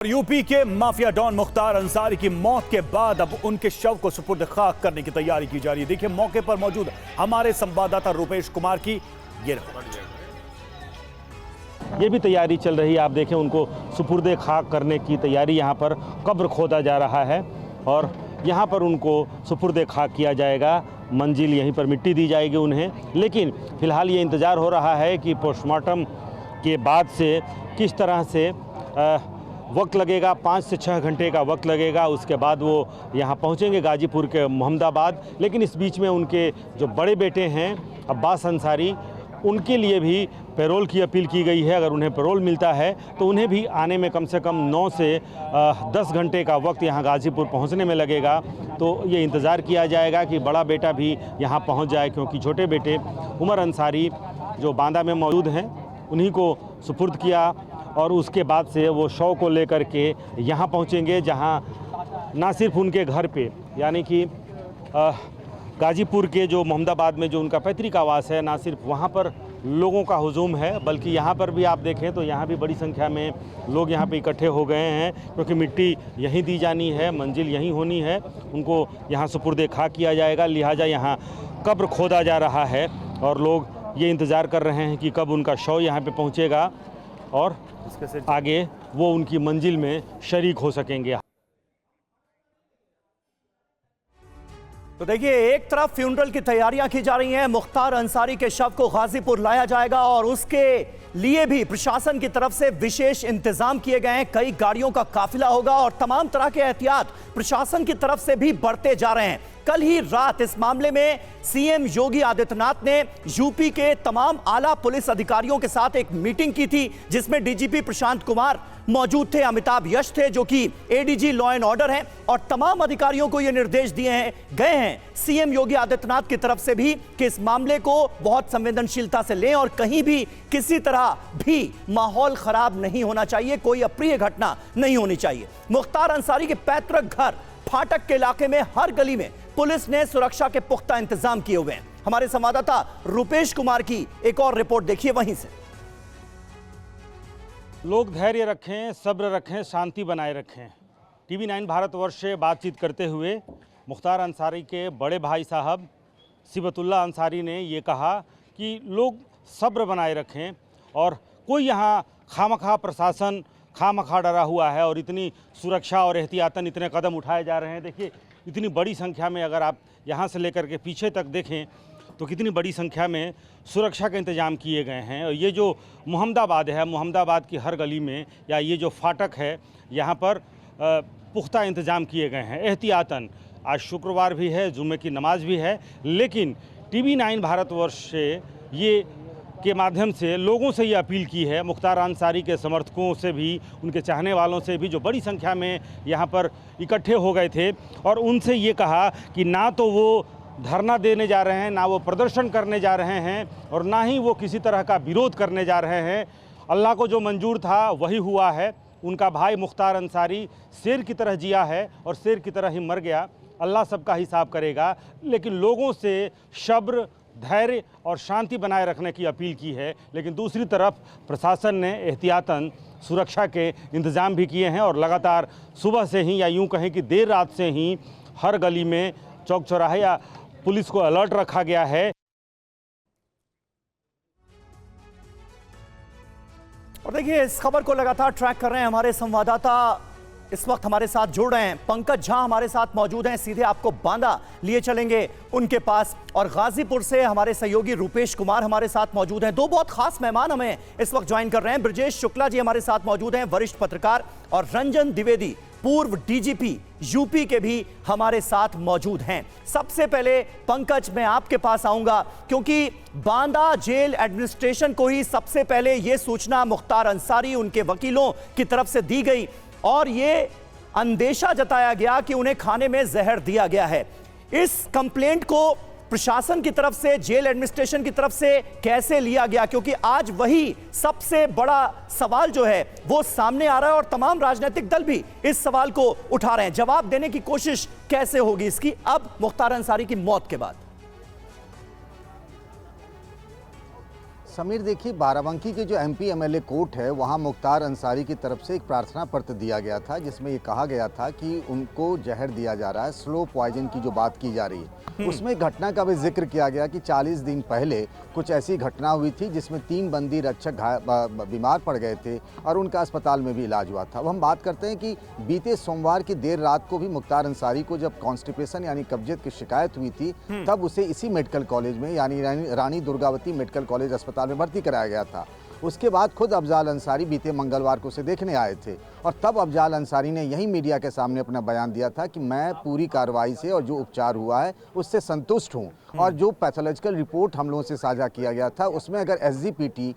UP के mafia don Mukhtar Ansari की मौत के बाद अब उनके शव को सुपुर्द खाक करने की तैयारी की जा रही है। देखिए मौके पर मौजूद हमारे संवाददाता रुपेश कुमार की ये रिपोर्ट। ये भी तैयारी चल रही है। आप देखें उनको सुपुर्द खाक करने की तैयारी, यहाँ पर कब्र खोदा जा रहा है और यहाँ पर उनको सुपुर्द खाक किया जाएगा। मंजिल यहीं पर मिट्टी दी जाएगी उन्हें। लेकिन फिलहाल ये इंतज़ार हो रहा है कि पोस्टमार्टम के बाद से किस तरह से वक्त लगेगा। 5 से 6 घंटे का वक्त लगेगा। उसके बाद वो यहाँ पहुँचेंगे गाजीपुर के मोहम्मदाबाद। लेकिन इस बीच में उनके जो बड़े बेटे हैं अब्बास अंसारी, उनके लिए भी पैरोल की अपील की गई है। अगर उन्हें पैरोल मिलता है तो उन्हें भी आने में कम से कम 9 से 10 घंटे का वक्त यहाँ गाजीपुर पहुँचने में लगेगा। तो ये इंतज़ार किया जाएगा कि बड़ा बेटा भी यहाँ पहुँच जाए, क्योंकि छोटे बेटे उमर अंसारी जो बांदा में मौजूद हैं उन्हीं को सुपुर्द किया और उसके बाद से वो शव को लेकर के यहाँ पहुँचेंगे, जहाँ ना सिर्फ उनके घर पे यानी कि गाजीपुर के जो मोहम्मदाबाद में जो उनका पैतृक आवास है, ना सिर्फ वहाँ पर लोगों का हुजूम है, बल्कि यहाँ पर भी आप देखें तो यहाँ भी बड़ी संख्या में लोग यहाँ पे इकट्ठे हो गए हैं, क्योंकि मिट्टी यहीं दी जानी है, मंजिल यहीं होनी है। उनको यहाँ सुपुर्द खाक किया जाएगा, लिहाजा यहाँ कब्र खोदा जा रहा है और लोग ये इंतज़ार कर रहे हैं कि कब उनका शव यहाँ पे पहुँचेगा और आगे वो उनकी मंजिल में शरीक हो सकेंगे। तो देखिए एक तरफ फ्यूनरल की तैयारियां की जा रही हैं, मुख्तार अंसारी के शव को गाजीपुर लाया जाएगा और उसके लिए भी प्रशासन की तरफ से विशेष इंतजाम किए गए हैं। कई गाड़ियों का काफिला होगा और तमाम तरह के एहतियात प्रशासन की तरफ से भी बढ़ते जा रहे हैं। कल ही रात इस मामले में सीएम योगी आदित्यनाथ ने यूपी के तमाम आला पुलिस अधिकारियों के साथ एक मीटिंग की थी, जिसमें डीजीपी प्रशांत कुमार मौजूद थे, अमिताभ यश थे जो कि एडीजी लॉ एंड ऑर्डर हैं, और तमाम अधिकारियों को यह निर्देश दिए गए हैं सीएम योगी आदित्यनाथ की तरफ से भी कि इस मामले को बहुत संवेदनशीलता से लें और कहीं भी किसी तरह भी माहौल खराब नहीं होना चाहिए, कोई अप्रिय घटना नहीं होनी चाहिए। मुख्तार अंसारी के पैतृक घर फाटक के इलाके में हर गली में पुलिस ने सुरक्षा के पुख्ता इंतजाम किए हुए हैं। हमारे संवाददाता रुपेश कुमार की एक और रिपोर्ट देखिए वहीं से। लोग धैर्य रखें, सब्र रखें, शांति बनाए रखें। टीवी 9 भारतवर्ष से बातचीत करते हुए मुख्तार अंसारी के बड़े भाई साहब सिबतुल्लाह अंसारी ने ये कहा कि लोग सब्र बनाए रखें और कोई यहाँ खामखा प्रशासन खामखा डरा हुआ है और इतनी सुरक्षा और एहतियातन इतने कदम उठाए जा रहे हैं। देखिए इतनी बड़ी संख्या में, अगर आप यहाँ से लेकर के पीछे तक देखें तो कितनी बड़ी संख्या में सुरक्षा के इंतजाम किए गए हैं। और ये जो मोहम्मदाबाद है, मोहम्मदाबाद की हर गली में या ये जो फाटक है, यहाँ पर पुख्ता इंतजाम किए गए हैं एहतियातन। आज शुक्रवार भी है, जुम्मे की नमाज भी है, लेकिन टीवी 9 भारतवर्ष से ये के माध्यम से लोगों से ये अपील की है, मुख्तार अंसारी के समर्थकों से भी, उनके चाहने वालों से भी जो बड़ी संख्या में यहाँ पर इकट्ठे हो गए थे, और उनसे ये कहा कि ना तो वो धरना देने जा रहे हैं, ना वो प्रदर्शन करने जा रहे हैं और ना ही वो किसी तरह का विरोध करने जा रहे हैं। अल्लाह को जो मंजूर था वही हुआ है। उनका भाई मुख्तार अंसारी शेर की तरह जिया है और शेर की तरह ही मर गया। अल्लाह सबका हिसाब करेगा, लेकिन लोगों से सब्र, धैर्य और शांति बनाए रखने की अपील की है। लेकिन दूसरी तरफ प्रशासन ने एहतियातन सुरक्षा के इंतज़ाम भी किए हैं और लगातार सुबह से ही, या यूं कहें कि देर रात से ही, हर गली में, चौक चौराहे या पुलिस को अलर्ट रखा गया है। और देखिए इस खबर को लगातार ट्रैक कर रहे हैं हमारे संवाददाता, इस वक्त हमारे साथ जुड़ रहे हैं। पंकज झा हमारे साथ मौजूद हैं, सीधे आपको बांदा लिए चलेंगे उनके पास। और गाजीपुर से हमारे सहयोगी रुपेश कुमार हमारे साथ मौजूद हैं। दो बहुत खास मेहमान हमें इस वक्त ज्वाइन कर रहे हैं। ब्रजेश शुक्ला जी हमारे साथ मौजूद हैं, वरिष्ठ पत्रकार, और रंजन द्विवेदी पूर्व डीजीपी यूपी के भी हमारे साथ मौजूद हैं। सबसे पहले पंकज मैं आपके पास आऊंगा, क्योंकि बांदा जेल एडमिनिस्ट्रेशन को ही सबसे पहले यह सूचना मुख्तार अंसारी, उनके वकीलों की तरफ से दी गई और ये अंदेशा जताया गया कि उन्हें खाने में जहर दिया गया है। इस कंप्लेंट को प्रशासन की तरफ से, जेल एडमिनिस्ट्रेशन की तरफ से कैसे लिया गया, क्योंकि आज वही सबसे बड़ा सवाल जो है वो सामने आ रहा है और तमाम राजनीतिक दल भी इस सवाल को उठा रहे हैं। जवाब देने की कोशिश कैसे होगी इसकी अब मुख्तार अंसारी की मौत के बाद? समीर, देखिए, बाराबंकी के जो एमपी एमएलए कोर्ट है वहाँ मुख्तार अंसारी की तरफ से एक प्रार्थना पत्र दिया गया था जिसमें ये कहा गया था कि उनको जहर दिया जा रहा है, स्लो पॉइजन की जो बात की जा रही है। उसमें घटना का भी जिक्र किया गया कि 40 दिन पहले कुछ ऐसी घटना हुई थी जिसमें 3 बंदी रक्षक बीमार पड़ गए थे और उनका अस्पताल में भी इलाज हुआ था। अब हम बात करते हैं कि बीते सोमवार की देर रात को भी मुख्तार अंसारी को जब कॉन्स्टिपेशन यानी कब्जियत की शिकायत हुई थी तब उसे इसी मेडिकल कॉलेज में यानी रानी दुर्गावती मेडिकल कॉलेज अस्पताल में भर्ती कराया गया था। उसके बाद खुद अफजाल अंसारी बीते मंगलवार को उसे देखने आए थे और तब अफजाल अंसारी ने यही मीडिया के सामने अपना बयान दिया था कि मैं पूरी कार्रवाई से और जो उपचार हुआ है उससे संतुष्ट हूं और जो पैथोलॉजिकल रिपोर्ट हम लोगों से साझा किया गया था उसमें अगर एसजीपीटी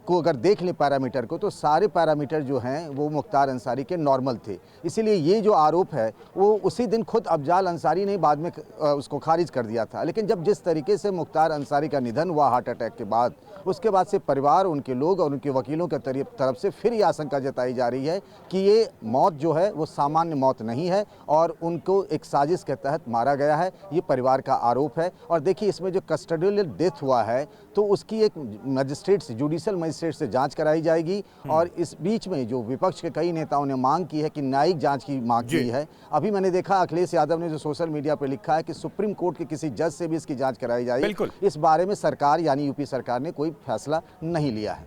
को अगर देख लें पैरामीटर को तो सारे पैरामीटर जो हैं वो मुख्तार अंसारी के नॉर्मल थे। इसीलिए ये जो आरोप है वो उसी दिन खुद अफजाल अंसारी ने बाद में उसको खारिज कर दिया था। लेकिन जब जिस तरीके से मुख्तार अंसारी का निधन हुआ हार्ट अटैक के बाद, उसके बाद से परिवार, उनके लोग और उनके वकीलों की तरफ से फिर ये आशंका जताई जा रही है कि ये मौत जो है वो सामान्य मौत नहीं है और उनको एक साजिश के तहत मारा गया है। ये परिवार का आरोप है। और देखिए, इसमें जो कस्टोडियल डेथ हुआ है तो उसकी एक मजिस्ट्रेट से, जुडिशियल मजिस्ट्रेट से जांच कराई जाएगी। और इस बीच में जो विपक्ष के कई नेताओं ने मांग की है कि न्यायिक जांच की मांग की है। अभी मैंने देखा अखिलेश यादव ने जो सोशल मीडिया पर लिखा है कि सुप्रीम कोर्ट के किसी जज से भी इसकी जांच कराई जाएगी। इस बारे में सरकार यानी यूपी सरकार ने कोई फैसला नहीं लिया है।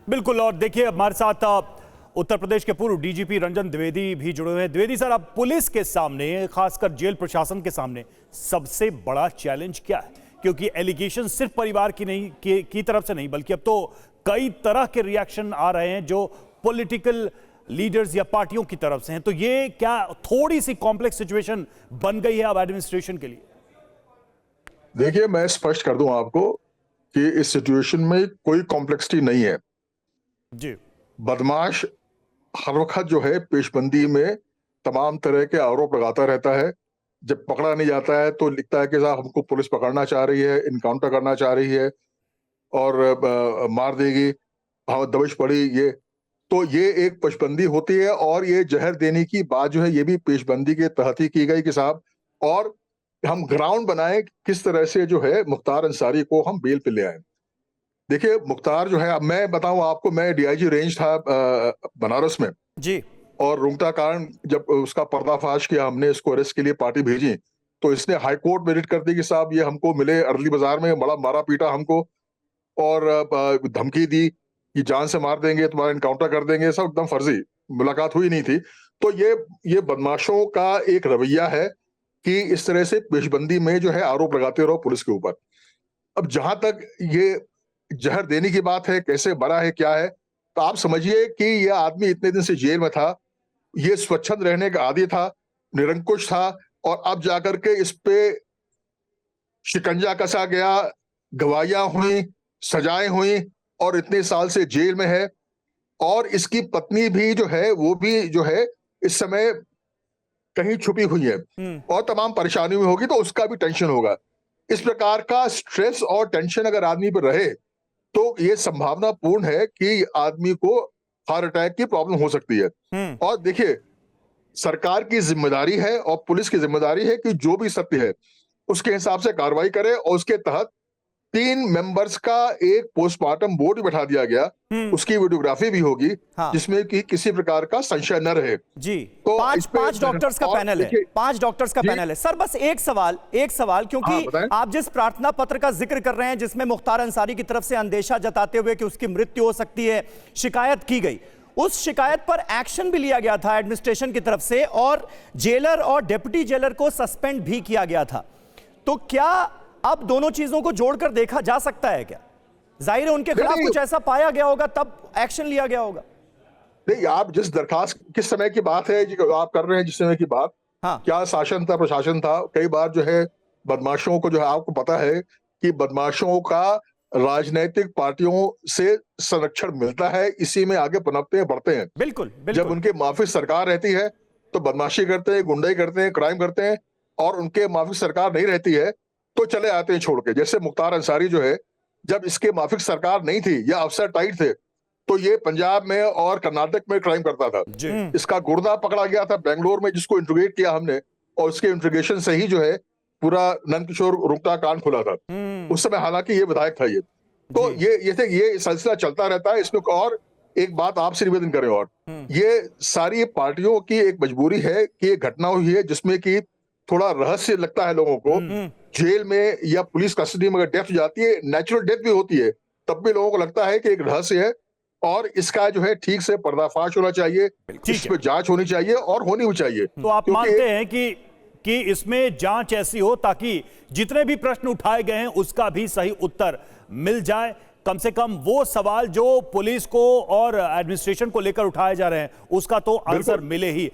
बिल्कुल। और देखिए, हमारे साथ उत्तर प्रदेश के पूर्व डीजीपी रंजन द्विवेदी भी जुड़े हुए हैं। द्विवेदी सर, अब पुलिस के सामने, खासकर जेल प्रशासन के सामने सबसे बड़ा चैलेंज क्या है? क्योंकि एलिगेशन सिर्फ परिवार की तरफ से नहीं, बल्कि अब तो कई तरह के रिएक्शन आ रहे हैं जो पॉलिटिकल लीडर्स या पार्टियों की तरफ से हैं। तो ये क्या थोड़ी सी कॉम्प्लेक्स सिचुएशन बन गई है अब एडमिनिस्ट्रेशन के लिए? देखिए, मैं स्पष्ट कर दूं आपको कि इस सिचुएशन में कोई कॉम्प्लेक्सिटी नहीं है जी। बदमाश हर वक्त जो है पेशबंदी में तमाम तरह के आरोप लगाता रहता है। जब पकड़ा नहीं जाता है तो लिखता है कि साहब हमको पुलिस पकड़ना चाह रही है, इनकाउंटर करना चाह रही है और मार देगी, हाँ दबिश पड़ी। ये तो ये एक पेशबंदी होती है और ये जहर देने की बात जो है ये भी पेशबंदी के तहत ही की गई कि साहब, और हम ग्राउंड बनाए किस तरह से जो है मुख्तार अंसारी को हम बेल पे ले आए। देखिए, मुख्तार जो है, अब मैं बताऊं आपको, मैं डीआईजी रेंज था बनारस में जी। और रुंगटा कांड जब उसका पर्दाफाश किया, हमने इसको अरेस्ट के लिए पार्टी भेजी तो इसने हाई कोर्ट में रिट कर दी कि साहब ये हमको मिले अरली बाजार में, बड़ा मारा पीटा हमको और धमकी दी कि जान से मार देंगे, तुम्हारा इनकाउंटर कर देंगे। सब एकदम फर्जी, मुलाकात हुई नहीं थी। तो ये बदमाशों का एक रवैया है कि इस तरह से पेशबंदी में जो है आरोप लगाते रहो पुलिस के ऊपर। अब जहां तक ये जहर देने की बात है, कैसे बड़ा है, क्या है, तो आप समझिए कि ये आदमी इतने दिन से जेल में था, ये स्वच्छंद रहने का आदी था, निरंकुश था, और अब जाकर के इस पे शिकंजा कसा गया, गवाहियां हुई, सजाएं हुई और इतने साल से जेल में है। और इसकी पत्नी भी जो है वो भी जो है इस समय कहीं छुपी हुई है और तमाम परेशानी में होगी तो उसका भी टेंशन होगा। इस प्रकार का स्ट्रेस और टेंशन अगर आदमी पर रहे तो ये संभावना पूर्ण है कि आदमी को हार्ट अटैक की प्रॉब्लम हो सकती है। और देखिए, सरकार की जिम्मेदारी है और पुलिस की जिम्मेदारी है कि जो भी सत्य है उसके हिसाब से कार्रवाई करे और उसके तहत 3 मेंबर्स का एक पोस्टमार्टम बोर्ड बैठा दिया गया। उसकी वीडियोग्राफी भी होगी जिसमें कि किसी प्रकार का संशय न रहे। जी। तो पांच डॉक्टर्स का पैनल है, 5 डॉक्टर्स का पैनल है। सर, बस एक सवाल क्योंकि आप जिस प्रार्थना पत्र का जिक्र कर रहे हैं जिसमें मुख्तार अंसारी की तरफ से अंदेशा जताते हुए कि उसकी मृत्यु हो सकती है शिकायत की गई, उस शिकायत पर एक्शन भी लिया गया था एडमिनिस्ट्रेशन की तरफ से और जेलर और डिप्टी जेलर को सस्पेंड भी किया गया था। तो क्या अब दोनों चीजों को जोड़कर देखा जा सकता है क्या? जाहिर है उनके खिलाफ कुछ ऐसा पाया गया होगा तब एक्शन लिया गया होगा। नहीं, आप जिस दरखास्त किस समय की बात है जो आप कर रहे हैं, जिस समय की बात, क्या शासन था, प्रशासन था? कई बार जो है बदमाशों को जो है, आपको पता है कि बदमाशों का राजनीतिक पार्टियों से संरक्षण मिलता है, इसी में आगे पनपते हैं, बढ़ते हैं। बिल्कुल। जब उनके माफिक सरकार रहती है तो बदमाशी करते हैं, गुंडाई करते हैं, क्राइम करते हैं, और उनके माफिक सरकार नहीं रहती है तो चले आते हैं छोड़ के। जैसे मुख्तार अंसारी जो है, जब इसके माफिक सरकार नहीं थी या अफसर टाइट थे तो ये पंजाब में और कर्नाटक में क्राइम करता था। इसका गुर्दा पकड़ा गया था बेंगलोर में, जिसको इंट्रोगेट किया हमने, और उसके इंट्रोगेशन से ही जो है पूरा नंदकिशोर रुंगटा कांड खुला था। उस समय हालांकि ये विधायक था ये। तो ये सिलसिला चलता रहता है इसमें। और एक बात आपसे निवेदन करें, और ये सारी पार्टियों की एक मजबूरी है कि एक घटना हुई है जिसमें कि थोड़ा रहस्य लगता है लोगों को। जेल में या पुलिस कस्टडी में अगर डेथ हो जाती है, नेचुरल डेथ भी होती है, तब भी लोगों को लगता है कि एक रहस्य है और इसका जो है ठीक से पर्दाफाश होना चाहिए, इस पे जांच होनी चाहिए और होनी भी चाहिए। तो आप मानते हैं कि इसमें जांच ऐसी हो ताकि जितने भी प्रश्न उठाए गए हैं उसका भी सही उत्तर मिल जाए, कम से कम वो सवाल जो पुलिस को और एडमिनिस्ट्रेशन को लेकर उठाए जा रहे हैं उसका तो आंसर मिले ही।